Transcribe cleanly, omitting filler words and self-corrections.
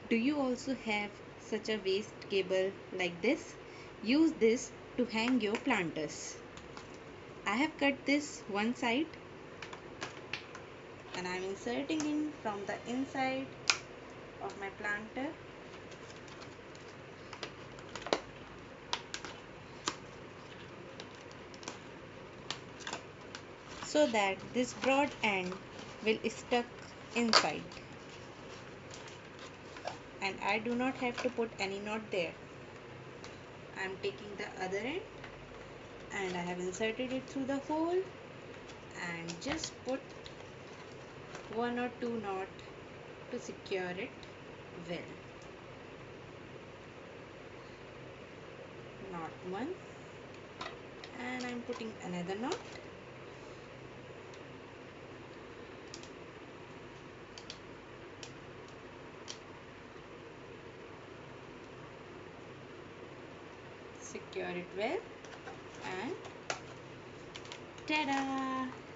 Do you also have such a waste cable like this? Use this to hang your planters. I have cut this one side and I am inserting in from the inside of my planter. So that this broad end will stuck inside and I do not have to put any knot there. I am taking the other end and I have inserted it through the hole and just put one or two knot to secure it well. Knot one and I am putting another knot. Secure it well and ta-da!